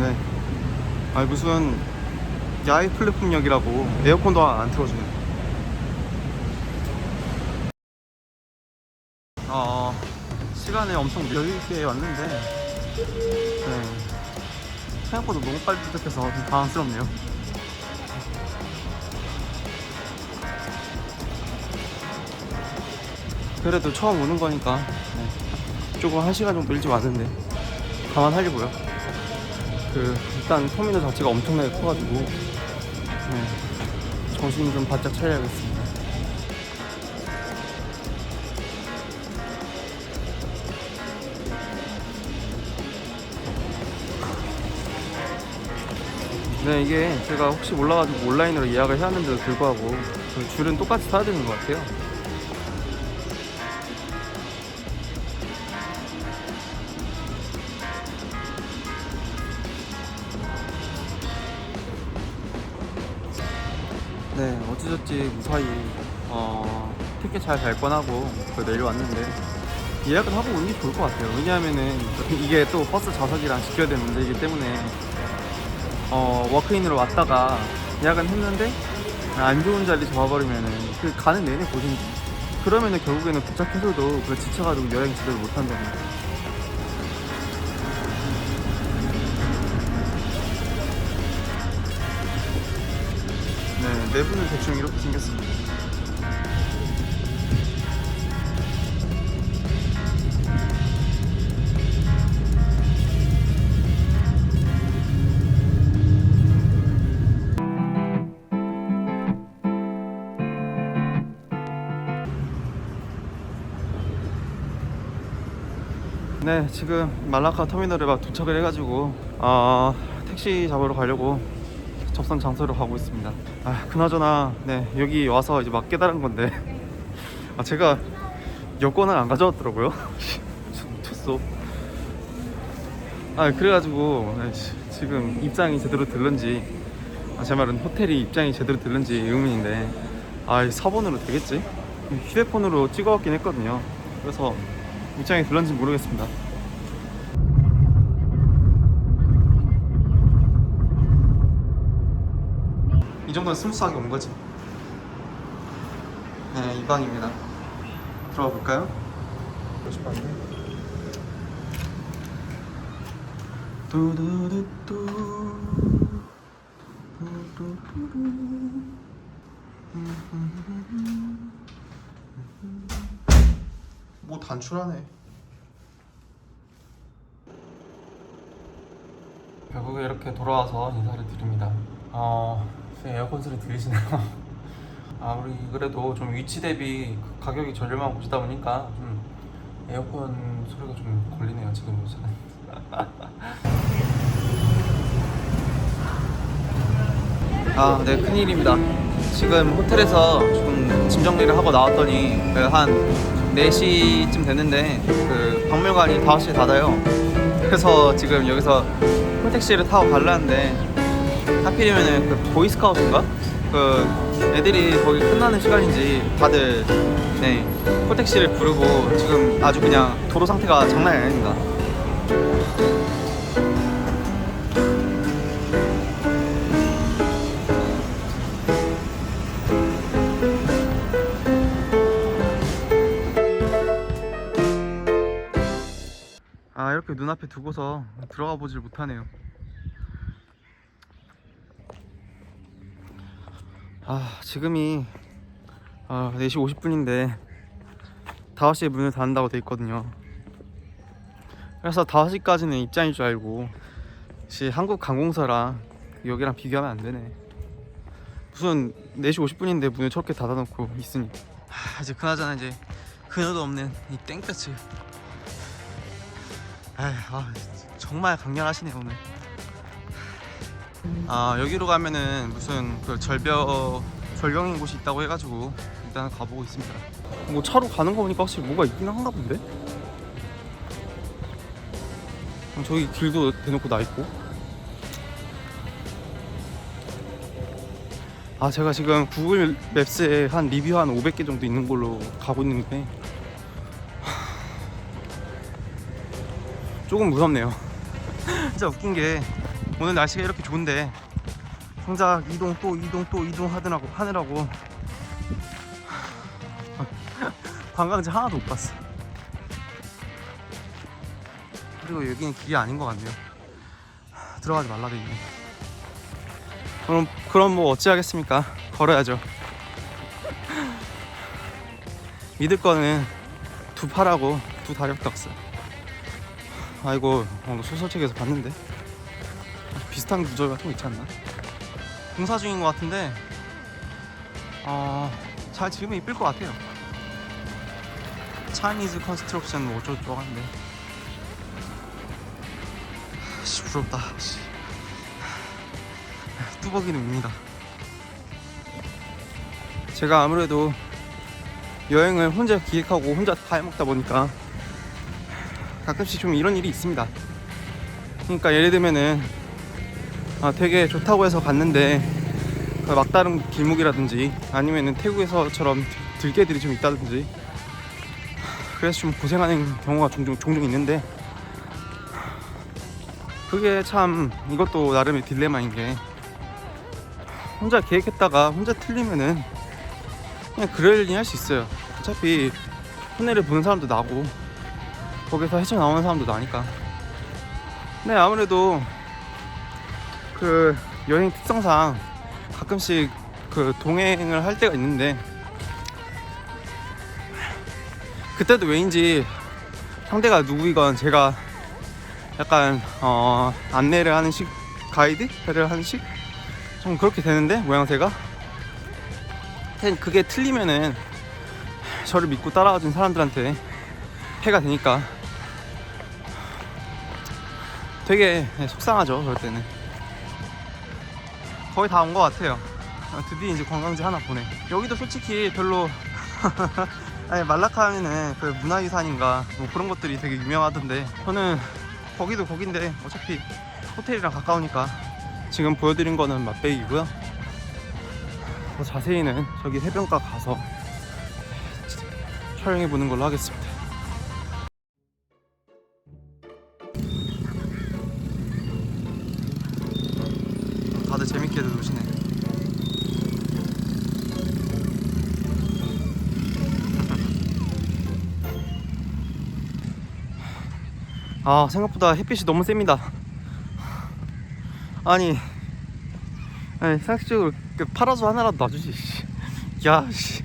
네. 아니 무슨 야외 플랫폼역이라고 에어컨도 안 틀어주네. 시간에 엄청 여유있게 왔는데 네. 생각보다 너무 빨리 도착해서 좀 당황스럽네요. 그래도 처음 오는 거니까 네. 조금 1시간 정도 일찍 왔는데 감안하려고요. 일단 터미널 자체가 엄청나게 커가지고 네. 정신 좀 바짝 차려야겠습니다. 네, 이게 제가 혹시 몰라가지고 온라인으로 예약을 해왔는데도 불구하고 그 줄은 똑같이 서야 되는 것 같아요. 네, 어찌저찌 무사히 티켓 잘 갈 뻔하고 내려왔는데 예약을 하고 오는 게 좋을 것 같아요. 왜냐하면은 이게 또 버스 좌석이랑 직결된 문제이기 때문에 워크인으로 왔다가 예약은 했는데 안 좋은 자리 잡아버리면은 가는 내내 고생이지. 그러면은 결국에는 도착해서도 지쳐가지고 여행 제대로 못한다는 거예요. 네, 내부는 대충 이렇게 생겼습니다. 네, 지금 말라카 터미널에 막 도착을 해가지고 택시 잡으러 가려고 접선 장소로 가고 있습니다. 그나저나 네, 여기 와서 이제 막 깨달은 건데 제가 여권을 안 가져왔더라고요. 미쳤어. 그래가지고 네, 지금 입장이 제대로 될런지 제 말은 호텔이 입장이 제대로 될런지 의문인데 이 4번으로 되겠지? 휴대폰으로 찍어왔긴 했거든요. 그래서 입장이 될런지 모르겠습니다. 이 정도는 스무스하게 온 거지. 네, 이 방입니다. 들어가 볼까요? 두두두두 뭐 단출하네. 결국에 이렇게 돌아와서 인사를 드립니다. 에어컨 소리 들리시나요? 아무리 그래도 좀 위치 대비 가격이 저렴한 곳이다 보니까 좀 에어컨 소리가 좀 걸리네요, 지금 저는. 네, 큰일입니다. 지금 호텔에서 좀 짐 정리를 하고 나왔더니 한 4시쯤 됐는데 박물관이 5시에 닫아요. 그래서 지금 여기서 콜택시를 타고 가려는데 하필이면은 보이스카우트인가? 애들이 거기 끝나는 시간인지 다들 네, 콜택시를 부르고 지금 아주 그냥 도로 상태가 장난이 아닙니다. 이렇게 눈앞에 두고서 들어가 보질 못하네요. 지금이 4시 50분인데 5시에 문을 닫는다고 돼 있거든요. 그래서 5시까지는 입장일 줄 알고 혹시 한국관공서랑 여기랑 비교하면 안 되네. 무슨 4시 50분인데 문을 저렇게 닫아놓고 있으니 이제 그나저나 이제 그녀도 없는 이 땡볕을 정말 강렬하시네 오늘. 여기로 가면은 무슨 절경인 곳이 있다고 해가지고 일단 가보고 있습니다. 뭐 차로 가는 거 보니까 확실히 뭐가 있긴 한가 본데? 저기 길도 대놓고 나 있고. 제가 지금 구글 맵스에 한 리뷰 한 500개 정도 있는 걸로 가고 있는데 조금 무섭네요. 진짜 웃긴 게 오늘 날씨가 이렇게 좋은데 정작 이동 또 이동 하느라고 관광지 하나도 못 봤어. 그리고 여기는 길이 아닌 것 같네요. 들어가지 말라 돼 있네. 그럼 뭐 어찌하겠습니까? 걸어야죠. 믿을 거는 두 팔하고 두 다리밖에 없어요. 아이고, 소설책에서 봤는데 비슷한 구절 같은 거 있지 않나? 공사 중인 것 같은데 잘 지으면 이쁠 것 같아요. 차이니즈 컨스트럭션 뭐 어쩌고저쩌고 하는데 부럽다. 뚜벅이는 웁니다. 제가 아무래도 여행을 혼자 기획하고 혼자 다 해먹다 보니까 가끔씩 좀 이런 일이 있습니다. 그러니까 예를 들면은 되게 좋다고 해서 갔는데 그 막다른 길목이라든지 아니면은 태국에서처럼 들개들이 좀 있다든지 그래서 좀 고생하는 경우가 종종 있는데, 그게 참 이것도 나름의 딜레마인 게, 혼자 계획했다가 혼자 틀리면은 그냥 그럴리 할 수 있어요. 어차피 손해를 보는 사람도 나고 거기서 헤쳐나오는 사람도 나니까. 근데 아무래도 그 여행 특성상 가끔씩 그 동행을 할 때가 있는데, 그때도 왜인지 상대가 누구이건 제가 약간 안내를 하는 식, 가이드를 하는 식, 좀 그렇게 되는데 모양새가. 그게 틀리면은 저를 믿고 따라와준 사람들한테 해가 되니까 되게 속상하죠. 그럴 때는. 거의 다 온 것 같아요. 드디어 이제 관광지 하나 보네. 여기도 솔직히 별로 아니, 말라카 하면은 그 문화유산인가 뭐 그런 것들이 되게 유명하던데, 저는 거기도 거긴데 어차피 호텔이랑 가까우니까 지금 보여드린 거는 맛배기고요. 더 자세히는 저기 해변가 가서 촬영해 보는 걸로 하겠습니다. 다들 재밌게들 노시네. 생각보다 햇빛이 너무 셉니다. 아니 상식적으로 파라솔 하나라도 놔주지. 야, 씨.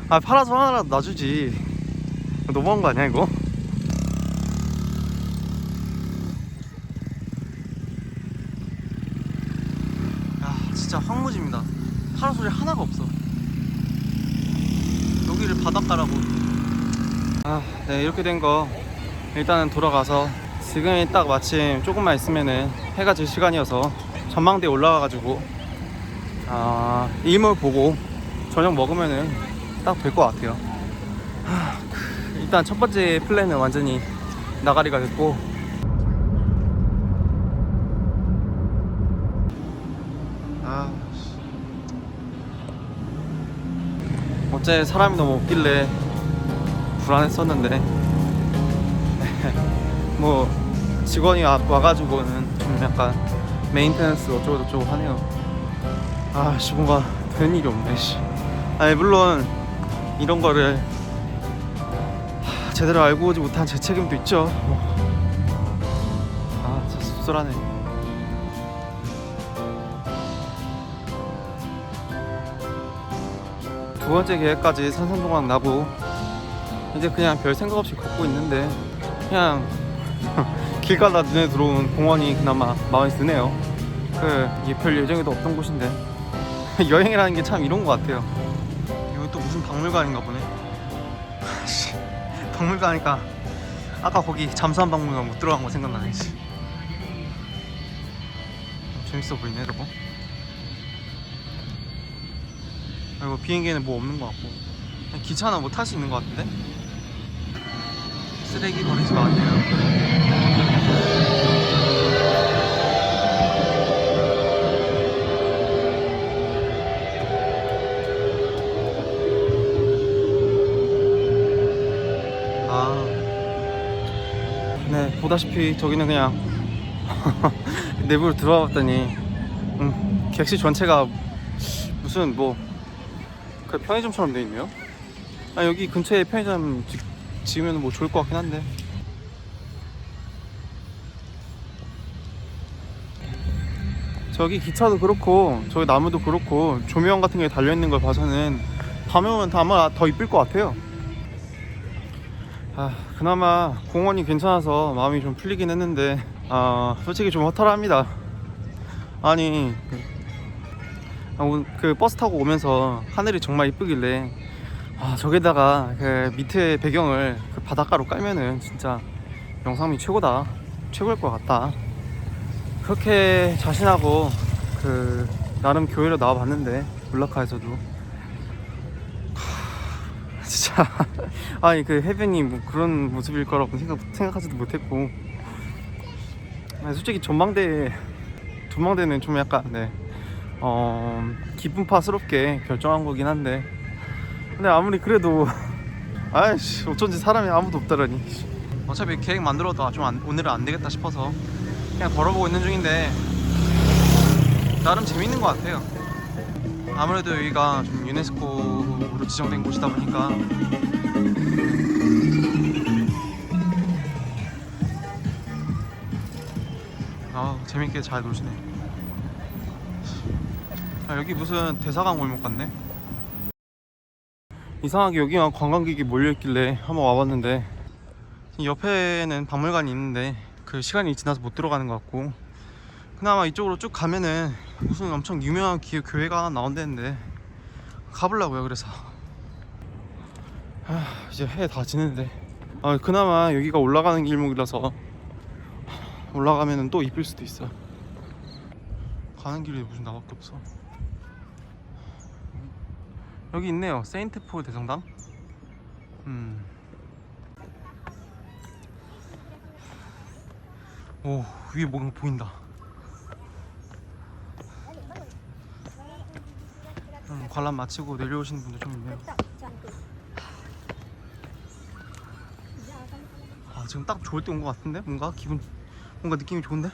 파라솔 하나라도 놔주지. 너무한 거 아니야 이거? 야, 진짜 황무지입니다. 파라솔이 하나가 없어. 여기를 바닷가라고. 네, 이렇게 된 거 일단은 돌아가서, 지금이 딱 마침 조금만 있으면은 해가 질 시간이어서 전망대에 올라가가지고 일몰 보고 저녁 먹으면은 딱 될 것 같아요. 일단 첫 번째 플랜은 완전히 나가리가 됐고, 어째 사람이 너무 없길래 불안했었는데 뭐 직원이 와가지고는 좀 약간 메인테넌스 어쩌고저쩌고 하네요. 뭔가 되는 일이 없네. 물론 이런 거를 제대로 알고 오지 못한 제 책임도 있죠. 진짜 씁쓸하네. 두 번째 계획까지 산산조각 나고 이제 그냥 별 생각 없이 걷고 있는데, 그냥 길 가다 눈에 들어온 공원이 그나마 마음에 드네요. 이게 별 예정에도 없던 곳인데 여행이라는 게 참 이런 것 같아요. 여기 또 무슨 박물관인가 보네. 박물관이니까 아까 거기 잠수함 박물관 못 들어간 거 생각나네. 재밌어 보이네 저거. 그리고 비행기에는 뭐 없는 것 같고, 그냥 기차나 뭐 탈 수 있는 것 같은데. 쓰레기 버리지 마세요. 네, 보다시피 저기는 그냥 내부로 들어와 봤더니 객실 전체가 무슨 뭐 그 편의점처럼 돼 있네요. 아, 여기 근처에 편의점 지으면 뭐 좋을 것 같긴 한데. 저기 기차도 그렇고 저기 나무도 그렇고 조명 같은 게 달려있는 걸 봐서는 밤에 오면 아마 더 이쁠 것 같아요. 아, 그나마 공원이 괜찮아서 마음이 좀 풀리긴 했는데 솔직히 좀 허탈합니다. 아니 그 버스 타고 오면서 하늘이 정말 이쁘길래 저기다가 그 밑에 배경을 그 바닷가로 깔면은 진짜 영상미 최고다, 최고일 것 같다, 그렇게 자신하고 그 나름 교회로 나와봤는데 울라카에서도 진짜 아니 그 해변이 뭐 그런 모습일 거라고 생각하지도 못했고, 아니, 솔직히 전망대는 좀 약간 기분파스럽게 결정한 거긴 한데, 근데 아무리 그래도 아이씨 어쩐지 사람이 아무도 없다라니. 어차피 계획 만들어도 오늘은 안 되겠다 싶어서 그냥 걸어보고 있는 중인데 나름 재밌는 것 같아요. 아무래도 여기가 좀 유네스코로 지정된 곳이다 보니까 재밌게 잘 노시네. 여기 무슨 대사관 골목 같네. 이상하게 여기가 관광객이 몰려있길래 한번 와봤는데 옆에는 박물관이 있는데 그 시간이 지나서 못 들어가는 것 같고, 그나마 이쪽으로 쭉 가면은 무슨 엄청 유명한 교회가 하나 나온다는데 가보려고요. 그래서 이제 해 다 지는데 그나마 여기가 올라가는 길목이라서 올라가면은 또 이쁠 수도 있어. 가는 길에 무슨 나밖에 없어. 여기 있네요, 세인트폴 대성당. 오, 위에 뭔가 보인다. 관람 마치고 내려오시는 분들 좀 있네요. 지금 딱 좋을 때 온 것 같은데? 뭔가 느낌이 좋은데?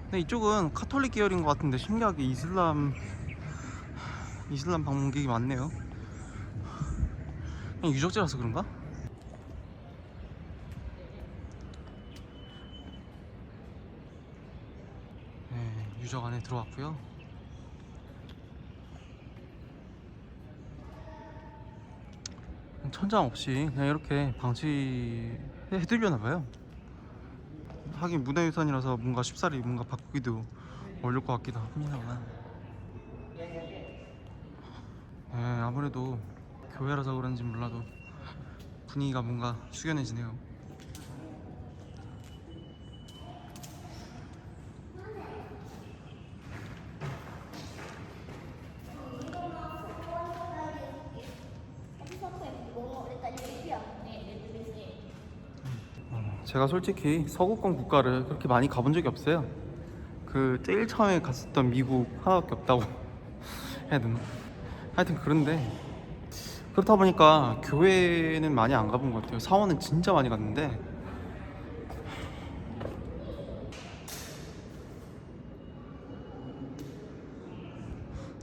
근데 이쪽은 카톨릭 계열인 것 같은데 신기하게 이슬람 방문객이 많네요. 그냥 유적지라서 그런가? 네, 유적 안에 들어왔고요. 천장 없이 그냥 이렇게 방치해두려나봐요. 하긴 문화유산이라서 뭔가 쉽사리 뭔가 바꾸기도 어려울 것 같기도 합니다만, 아무래도 교회라서 그런지 몰라도 분위기가 뭔가 숙연해지네요. 제가 솔직히 서구권 국가를 그렇게 많이 가본 적이 없어요. 그 제일 처음에 갔었던 미국 하나밖에 없다고 해야 되나? 하여튼 그런데 그렇다 보니까 교회는 많이 안 가본 것 같아요. 사원은 진짜 많이 갔는데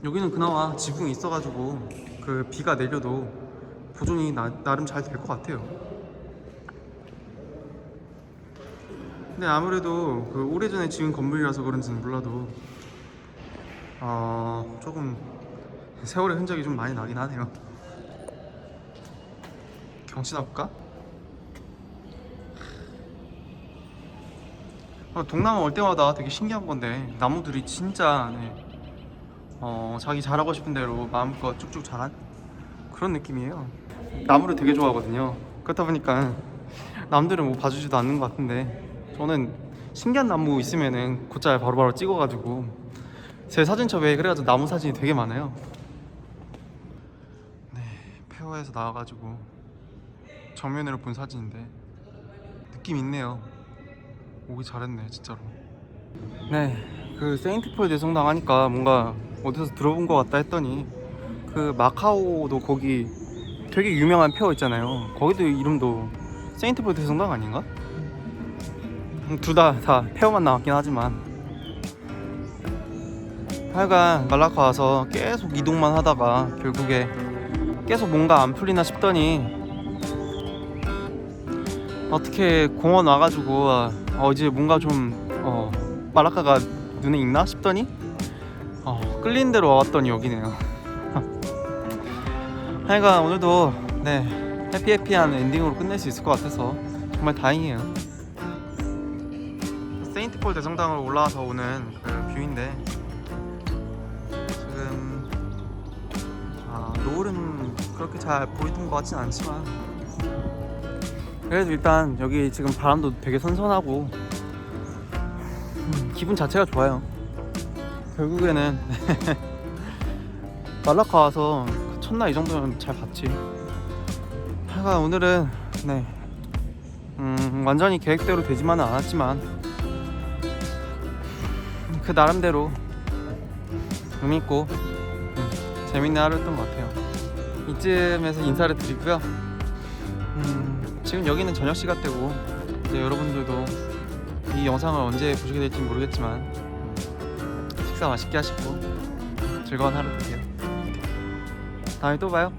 여기는 그나마 지붕이 있어가지고 그 비가 내려도 보존이 나름 잘 될 것 같아요. 근데 아무래도 그 오래전에 지은 건물이라서 그런지는 몰라도 조금 세월의 흔적이 좀 많이 나긴 하네요. 경치나 볼까? 동남아 올 때마다 되게 신기한 건데 나무들이 진짜 자기 잘하고 싶은 대로 마음껏 쭉쭉 자란 그런 느낌이에요. 나무를 되게 좋아하거든요. 그렇다 보니까 남들은 뭐 봐주지도 않는 것 같은데 저는 신기한 나무 있으면은 곧잘 바로바로 찍어가지고 제 사진첩에 그래가지고 나무 사진이 되게 많아요. 네, 폐허에서 나와가지고 정면으로 본 사진인데 느낌 있네요. 오기 잘했네 진짜로. 네, 그 세인트폴 대성당 하니까 뭔가 어디서 들어본 것 같다 했더니 그 마카오도 거기 되게 유명한 폐허 있잖아요. 거기도 이름도 세인트폴 대성당 아닌가? 둘 다 폐허만 나왔긴 하지만 하여간 말라카 와서 계속 이동만 하다가 결국에 계속 뭔가 안 풀리나 싶더니 어떻게 공원 와가지고 이제 뭔가 좀 말라카가 눈에 익나 싶더니 끌리는 대로 와왔더니 여기네요. 하여간 오늘도 네 해피해피한 엔딩으로 끝낼 수 있을 것 같아서 정말 다행이에요. 세인트폴 대성당으로 올라와서 오는 그 뷰인데 지금 노을은 그렇게 잘 보이는 것 같진 않지만 그래도 일단 여기 지금 바람도 되게 선선하고 기분 자체가 좋아요. 결국에는 말라카 와서 첫날 이 정도면 잘 봤지. 하여간 오늘은 네 완전히 계획대로 되지만은 않았지만 그 나름대로 의미있고 재밌는 하루였던 것 같아요. 이쯤에서 인사를 드리고요. 지금 여기는 저녁 시간대고 이제 여러분들도 이 영상을 언제 보시게 될지 모르겠지만 식사 맛있게 하시고 즐거운 하루 되세요. 다음에 또 봐요.